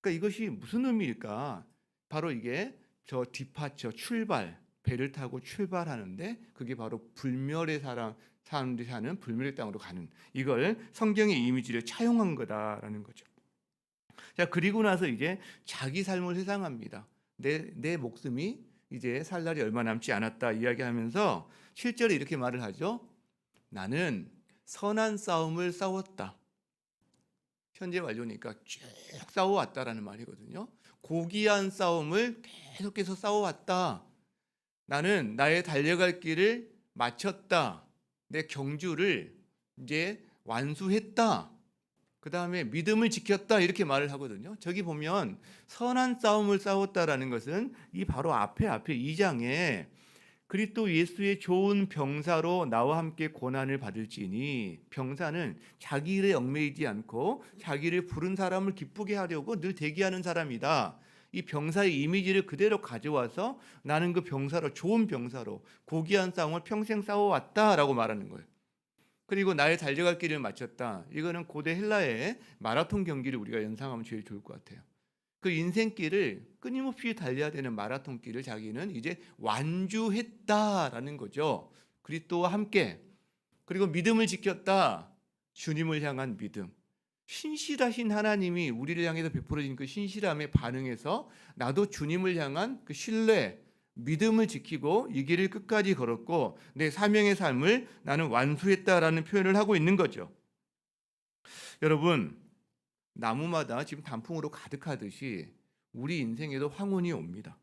그러니까 이것이 무슨 의미일까? 바로 이게 저 디파처, 출발, 배를 타고 출발하는데 그게 바로 불멸의 사람들이 사는 불멸의 땅으로 가는, 이걸 성경의 이미지를 차용한 거다라는 거죠. 자, 그리고 나서 이제 자기 삶을 회상합니다. 내 목숨이 이제 살 날이 얼마 남지 않았다 이야기하면서 7절에 이렇게 말을 하죠. 나는 선한 싸움을 싸웠다. 현재 완료니까 쭉 싸워왔다라는 말이거든요. 고귀한 싸움을 계속해서 싸워왔다. 나는 나의 달려갈 길을 마쳤다. 내 경주를 이제 완수했다. 그 다음에 믿음을 지켰다. 이렇게 말을 하거든요. 저기 보면 선한 싸움을 싸웠다라는 것은 이 바로 앞에 2장에 그리스도 예수의 좋은 병사로 나와 함께 고난을 받을지니, 병사는 자기 일에 얽매이지 않고 자기를 부른 사람을 기쁘게 하려고 늘 대기하는 사람이다. 이 병사의 이미지를 그대로 가져와서 나는 그 병사로, 좋은 병사로 고귀한 싸움을 평생 싸워왔다라고 말하는 거예요. 그리고 나의 달려갈 길을 마쳤다. 이거는 고대 헬라의 마라톤 경기를 우리가 연상하면 제일 좋을 것 같아요. 그 인생길을 끊임없이 달려야 되는 마라톤길을 자기는 이제 완주했다라는 거죠. 그리스도와 함께. 그리고 믿음을 지켰다. 주님을 향한 믿음. 신실하신 하나님이 우리를 향해서 베풀어진 그 신실함에 반응해서 나도 주님을 향한 그 신뢰, 믿음을 지키고 이 길을 끝까지 걸었고 내 사명의 삶을 나는 완수했다라는 표현을 하고 있는 거죠. 여러분, 나무마다 지금 단풍으로 가득하듯이 우리 인생에도 황혼이 옵니다.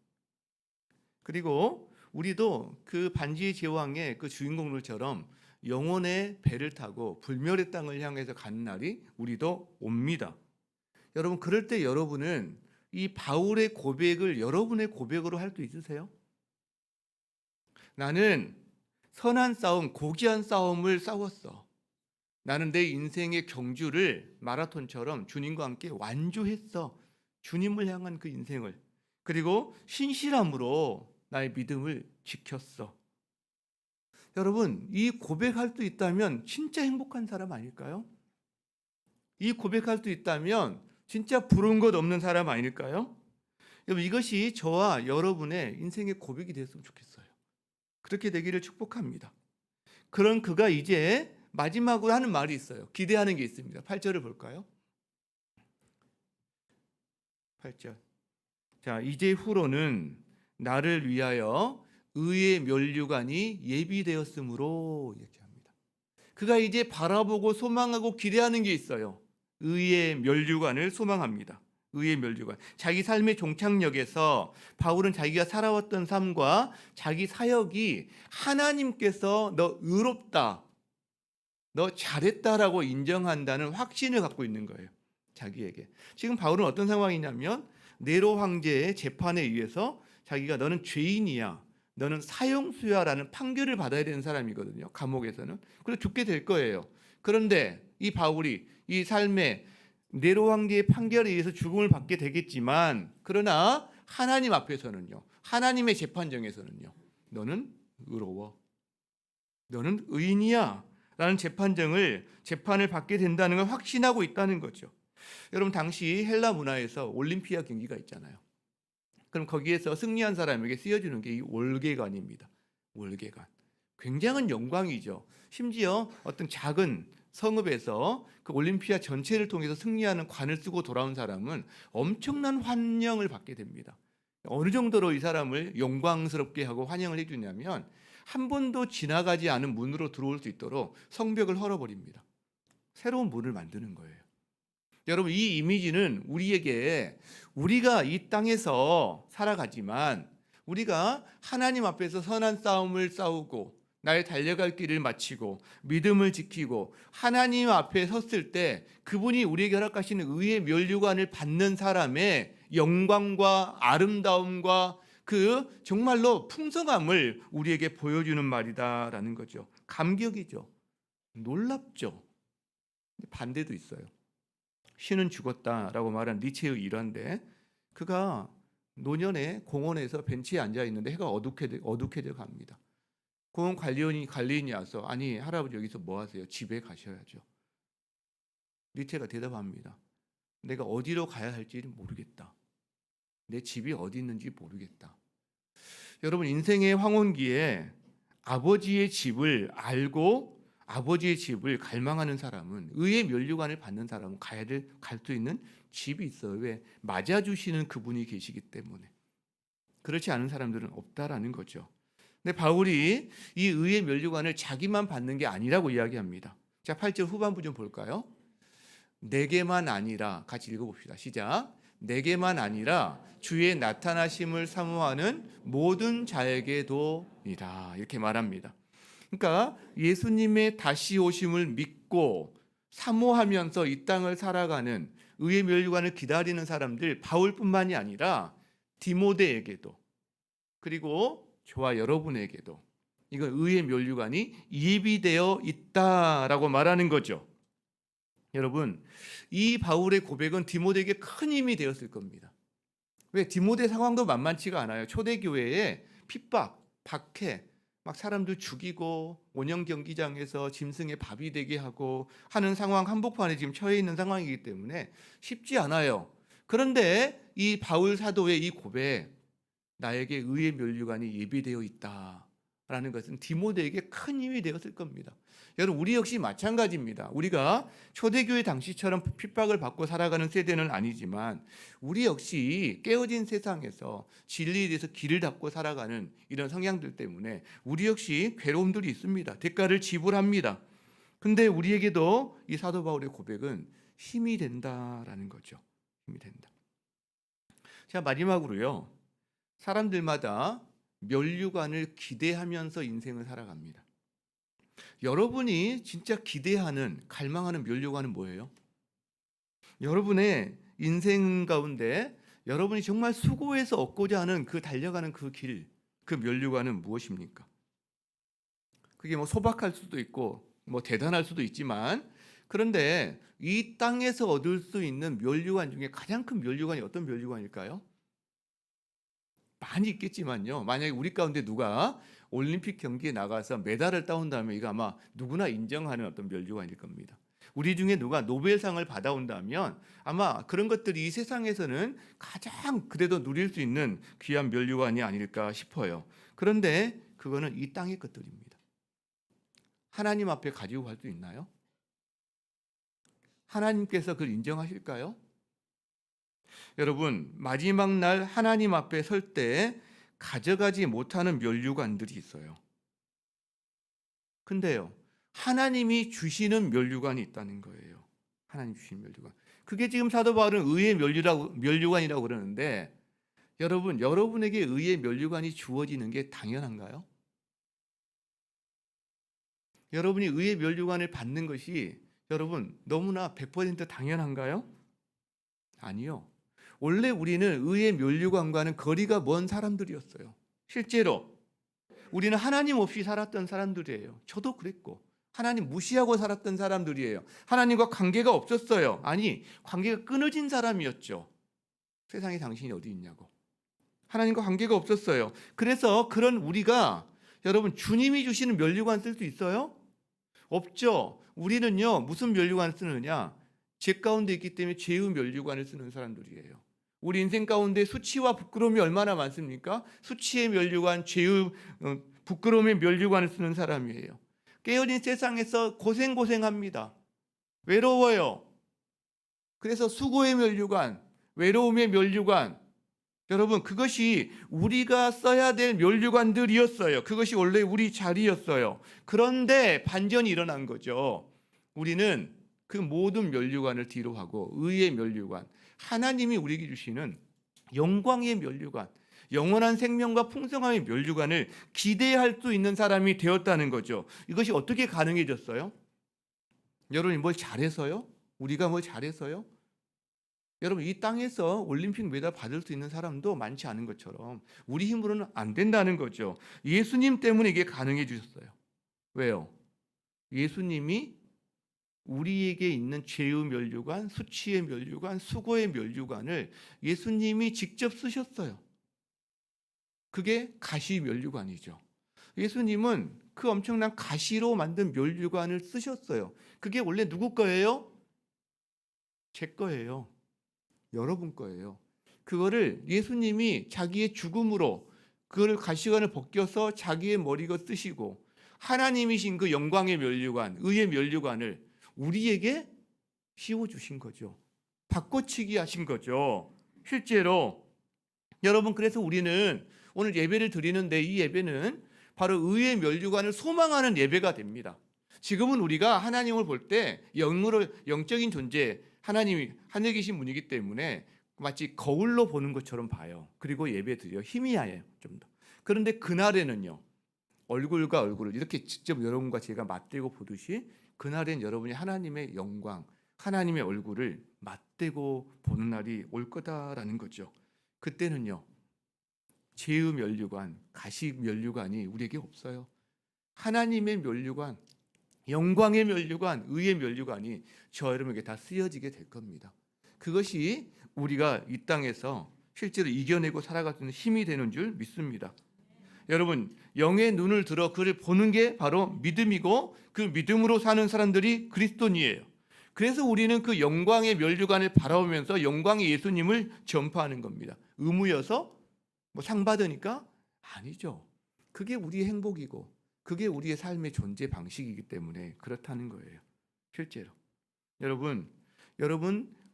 그리고 우리도 그 반지의 제왕의 그 주인공들처럼 영혼의 배를 타고 불멸의 땅을 향해서 가는 날이 우리도 옵니다. 여러분, 그럴 때 여러분은 이 바울의 고백을 여러분의 고백으로 할 수 있으세요? 나는 선한 싸움, 고귀한 싸움을 싸웠어. 나는 내 인생의 경주를 마라톤처럼 주님과 함께 완주했어. 주님을 향한 그 인생을. 그리고 신실함으로 나의 믿음을 지켰어. 여러분, 이 고백할 수 있다면 진짜 행복한 사람 아닐까요? 이 고백할 수 있다면 진짜 부러운 것 없는 사람 아닐까요? 여러분, 이것이 저와 여러분의 인생의 고백이 됐으면 좋겠어요. 그렇게 되기를 축복합니다. 그런 그가 이제 마지막으로 하는 말이 있어요. 기대하는 게 있습니다. 8절을 볼까요? 8절. 자, 이제 후로는 나를 위하여 의의 면류관이 예비되었으므로 이렇게 합니다. 그가 이제 바라보고 소망하고 기대하는 게 있어요. 의의 면류관을 소망합니다. 의의 면류관. 자기 삶의 종착역에서 바울은 자기가 살아왔던 삶과 자기 사역이 하나님께서 너 의롭다, 너 잘했다라고 인정한다는 확신을 갖고 있는 거예요. 자기에게. 지금 바울은 어떤 상황이냐면 네로 황제의 재판에 의해서 자기가 너는 죄인이야, 너는 사형수야라는 판결을 받아야 되는 사람이거든요. 감옥에서는. 그래서 죽게 될 거예요. 그런데 이 바울이 이 삶에 네로 황제의 판결에 의해서 죽음을 받게 되겠지만, 그러나 하나님 앞에서는요, 하나님의 재판정에서는요, 너는 의로워, 너는 의인이야 라는 재판을 받게 된다는 걸 확신하고 있다는 거죠. 여러분, 당시 헬라 문화에서 올림피아 경기가 있잖아요. 그럼 거기에서 승리한 사람에게 쓰여주는 게 이 월계관입니다. 월계관. 굉장한 영광이죠. 심지어 어떤 작은 성읍에서 그 올림피아 전체를 통해서 승리하는 관을 쓰고 돌아온 사람은 엄청난 환영을 받게 됩니다. 어느 정도로 이 사람을 영광스럽게 하고 환영을 해주냐면 한 번도 지나가지 않은 문으로 들어올 수 있도록 성벽을 헐어버립니다. 새로운 문을 만드는 거예요. 여러분, 이 이미지는 우리에게 우리가 이 땅에서 살아가지만 우리가 하나님 앞에서 선한 싸움을 싸우고 나의 달려갈 길을 마치고 믿음을 지키고 하나님 앞에 섰을 때 그분이 우리에게 허락하시는 의의 면류관을 받는 사람의 영광과 아름다움과 그 정말로 풍성함을 우리에게 보여주는 말이다라는 거죠. 감격이죠. 놀랍죠. 반대도 있어요. 신은 죽었다라고 말한 니체의 일화인데, 그가 노년에 공원에서 벤치에 앉아 있는데 해가 어둑해져 갑니다. 공원 관리인이 와서 아니 할아버지 여기서 뭐 하세요? 집에 가셔야죠. 니체가 대답합니다. 내가 어디로 가야 할지는 모르겠다. 내 집이 어디 있는지 모르겠다. 여러분, 인생의 황혼기에 아버지의 집을 알고 아버지의 집을 갈망하는 사람은, 의의 면류관을 받는 사람은 갈 수 있는 집이 있어요. 왜? 맞아주시는 그분이 계시기 때문에. 그렇지 않은 사람들은 없다라는 거죠. 근데 바울이 이 의의 면류관을 자기만 받는 게 아니라고 이야기합니다. 자, 8절 후반부 좀 볼까요? 내게만 아니라, 같이 읽어봅시다. 시작. 내게만 아니라 주의 나타나심을 사모하는 모든 자에게도이다. 이렇게 말합니다. 그러니까 예수님의 다시 오심을 믿고 사모하면서 이 땅을 살아가는 의의 면류관을 기다리는 사람들, 바울뿐만이 아니라 디모데에게도, 그리고 저와 여러분에게도 이건 의의 면류관이 예비되어 있다라고 말하는 거죠. 여러분, 이 바울의 고백은 디모데에게 큰 힘이 되었을 겁니다. 왜? 디모데 상황도 만만치가 않아요. 초대교회에 핍박, 박해, 막 사람들 죽이고 원형 경기장에서 짐승의 밥이 되게 하고 하는 상황, 한복판에 지금 처해 있는 상황이기 때문에 쉽지 않아요. 그런데 이 바울 사도의 이 고백, 나에게 의의 면류관이 예비되어 있다라는 것은 디모데에게 큰 힘이 되었을 겁니다. 여러분, 우리 역시 마찬가지입니다. 우리가 초대교회 당시처럼 핍박을 받고 살아가는 세대는 아니지만 우리 역시 깨어진 세상에서 진리에 대해서 길을 닫고 살아가는 이런 성향들 때문에 우리 역시 괴로움들이 있습니다. 대가를 지불합니다. 근데 우리에게도 이 사도 바울의 고백은 힘이 된다라는 거죠. 힘이 된다. 자, 마지막으로요. 사람들마다 면류관을 기대하면서 인생을 살아갑니다. 여러분이 진짜 기대하는, 갈망하는 면류관은 뭐예요? 여러분의 인생 가운데 여러분이 정말 수고해서 얻고자 하는 그 달려가는 그 길, 그 면류관은 무엇입니까? 그게 뭐 소박할 수도 있고 뭐 대단할 수도 있지만, 그런데 이 땅에서 얻을 수 있는 면류관 중에 가장 큰 면류관이 어떤 면류관일까요? 많이 있겠지만요. 만약에 우리 가운데 누가 올림픽 경기에 나가서 메달을 따온다면 이거 아마 누구나 인정하는 어떤 면류관일 겁니다. 우리 중에 누가 노벨상을 받아온다면 아마 그런 것들이 이 세상에서는 가장 그래도 누릴 수 있는 귀한 면류관이 아닐까 싶어요. 그런데 그거는 이 땅의 것들입니다. 하나님 앞에 가지고 갈 수 있나요? 하나님께서 그걸 인정하실까요? 여러분, 마지막 날 하나님 앞에 설 때 가져가지 못하는 면류관들이 있어요. 근데요, 하나님이 주시는 면류관이 있다는 거예요. 하나님 주신 면류관. 그게 지금 사도 바울은 의의 면류관이라고 그러는데, 여러분, 여러분에게 의의 면류관이 주어지는 게 당연한가요? 여러분이 의의 면류관을 받는 것이 여러분 너무나 100% 당연한가요? 아니요. 원래 우리는 의의 면류관과는 거리가 먼 사람들이었어요. 실제로 우리는 하나님 없이 살았던 사람들이에요. 저도 그랬고 하나님 무시하고 살았던 사람들이에요. 하나님과 관계가 없었어요. 아니, 관계가 끊어진 사람이었죠. 세상에 당신이 어디 있냐고. 하나님과 관계가 없었어요. 그래서 그런 우리가 여러분 주님이 주시는 면류관 쓸 수 있어요? 없죠. 우리는요 무슨 면류관을 쓰느냐? 죄 가운데 있기 때문에 죄의 면류관을 쓰는 사람들이에요. 우리 인생 가운데 수치와 부끄러움이 얼마나 많습니까? 수치의 면류관, 죄의 부끄러움의 면류관을 쓰는 사람이에요. 깨어진 세상에서 고생합니다. 외로워요. 그래서 수고의 면류관, 외로움의 면류관, 여러분 그것이 우리가 써야 될 면류관들이었어요. 그것이 원래 우리 자리였어요. 그런데 반전이 일어난 거죠. 우리는 그 모든 면류관을 뒤로 하고 의의 면류관, 하나님이 우리에게 주시는 영광의 면류관, 영원한 생명과 풍성함의 면류관을 기대할 수 있는 사람이 되었다는 거죠. 이것이 어떻게 가능해졌어요? 여러분이 뭘 잘해서요? 우리가 뭘 잘해서요? 여러분 이 땅에서 올림픽 메달 받을 수 있는 사람도 많지 않은 것처럼 우리 힘으로는 안 된다는 거죠. 예수님 때문에 이게 가능해 주셨어요. 왜요? 예수님이 우리에게 있는 죄의 면류관, 수치의 면류관, 수고의 면류관을 예수님이 직접 쓰셨어요. 그게 가시 면류관이죠. 예수님은 그 엄청난 가시로 만든 면류관을 쓰셨어요. 그게 원래 누구 거예요? 제 거예요. 여러분 거예요. 그거를 예수님이 자기의 죽음으로 그거를 가시관을 벗겨서 자기의 머리가 쓰시고 하나님이신 그 영광의 면류관, 의의 면류관을 우리에게 씌워주신 거죠. 바꿔치기 하신 거죠. 실제로 여러분 그래서 우리는 오늘 예배를 드리는데 이 예배는 바로 의의 면류관을 소망하는 예배가 됩니다. 지금은 우리가 하나님을 볼 때 영적인 존재, 하나님이 하늘에 계신 분이기 때문에 마치 거울로 보는 것처럼 봐요. 그리고 예배 드려 희미해요. 좀 더. 그런데 그날에는요. 얼굴과 얼굴을 이렇게 직접 여러분과 제가 맞대고 보듯이 그날엔 여러분이 하나님의 영광, 하나님의 얼굴을 맞대고 보는 날이 올 거다라는 거죠. 그때는요. 죄의 면류관, 가시 면류관이 우리에게 없어요. 하나님의 면류관, 영광의 면류관, 의의 면류관이 저 여러분에게 다 쓰여지게 될 겁니다. 그것이 우리가 이 땅에서 실제로 이겨내고 살아갈 수 있는 힘이 되는 줄 믿습니다. 여러분 영의 눈을 들어 그를 보는 게 바로 믿음이고 그 믿음으로 사는 사람들이 그리스도인이에요. 그래서 우리는 그 영광의 면류관을 바라보면서 영광의 예수님을 전파하는 겁니다. 의무여서 뭐 상 받으니까? 아니죠. 그게 우리의 행복이고 그게 우리의 삶의 존재 방식이기 때문에 그렇다는 거예요. 실제로 여러분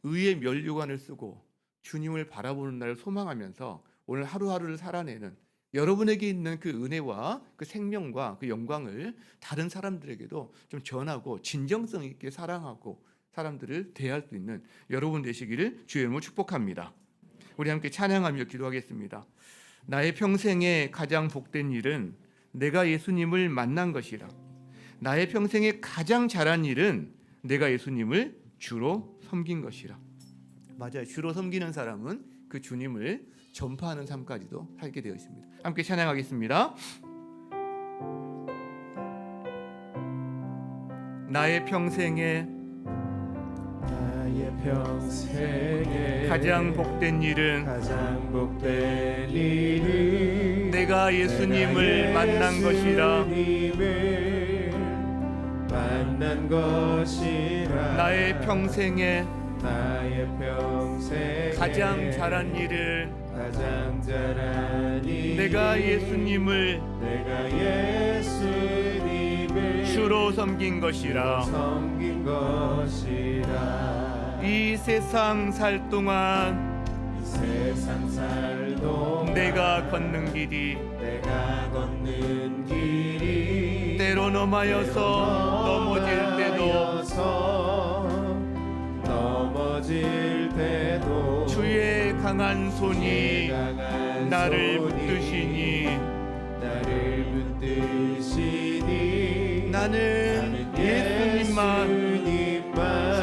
의의 면류관을 쓰고 주님을 바라보는 날을 소망하면서 오늘 하루하루를 살아내는 여러분에게 있는 그 은혜와 그 생명과 그 영광을 다른 사람들에게도 좀 전하고 진정성 있게 사랑하고 사람들을 대할 수 있는 여러분 되시기를 주의 이름으로 축복합니다. 우리 함께 찬양하며 기도하겠습니다. 나의 평생에 가장 복된 일은 내가 예수님을 만난 것이라. 나의 평생에 가장 잘한 일은 내가 예수님을 주로 섬긴 것이라. 맞아요. 주로 섬기는 사람은 그 주님을 전파하는 삶까지도 살게 되어 있습니다. 함께 찬양하겠습니다. 나의 평생에 가장 복된 일은 내가 예수님을 만난 것이라. 나의 평생에 가장 잘한 일은 내가 예수님을 주로 섬긴 것이라. 이 세상 살 동안 내가 걷는 길이 때론 험하여서 넘어질 때도 주의 강한 손이 나를 붙드시니 나는 예수님만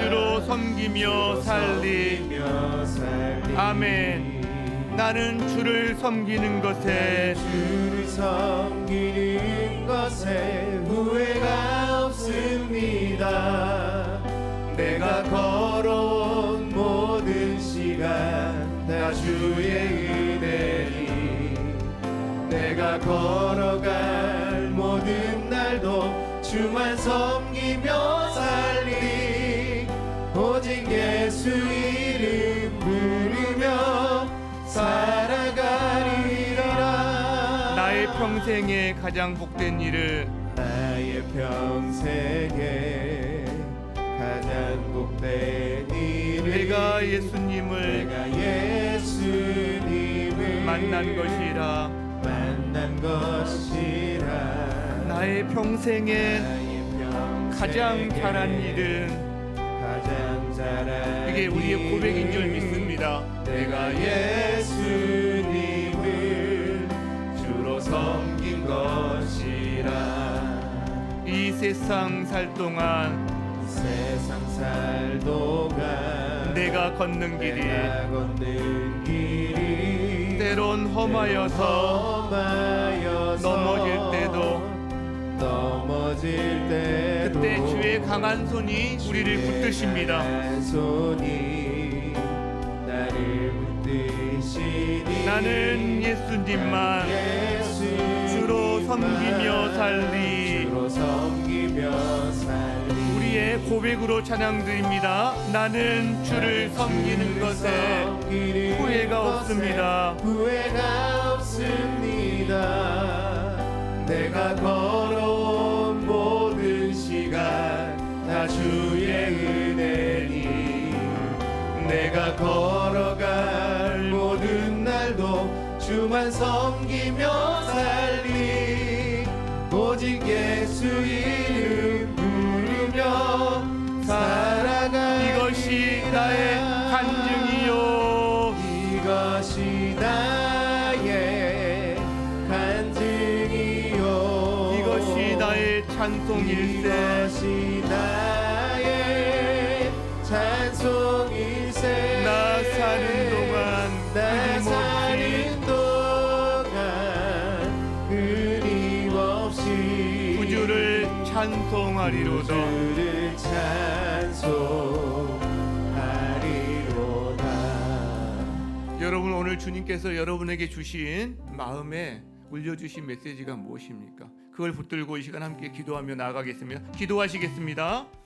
주로 섬기며 살리. 아멘. 나는 주를 섬기는 것에 후회가 없습니다. 내가 걸어온 모든 시간 다 주의 은혜니 내가 걸어갈 모든 날도 주만 섬기며 살리. 오직 예수 이름 부르며 살아가리라. 나의 평생에 가장 복된 일은 나의 평생에 가장 복된 일은 내가 예수님을 만난 것이라. 나의 평생에 가장 잘한 일은 이게 우리의 고백인 줄 믿습니다. 내가 예수님을 주로 섬긴 것이라. 이 세상 살 동안 내가 걷는 길이 때론 험하여서 넘어질 때도 그때 주의 강한 손이 우리를 붙드십니다. 나는 예수님만 주로 섬기며 살리. 우리의 고백으로 찬양드립니다. 나는 주를 섬기는 것에 후회가 없습니다. 내가 걸어온 모든 시간 다 주의 은혜니 내가 걸어갈 모든 날도 주만 섬기며 살리. 오직 예수 이름 부르며 살아가. 이것이 나의 간증이요. 이것이 나의 간증이요. 이것이 나의 찬송일세. 이것이 나의 찬송일세. 나 사는 동안 끊임없이 구주를 찬송하리로다. 여러분, 오늘 주님께서 여러분에게 주신 마음에 울려주신 메시지가 무엇입니까? 그걸 붙들고 이 시간 함께 기도하며 나아가겠습니다. 기도하시겠습니다.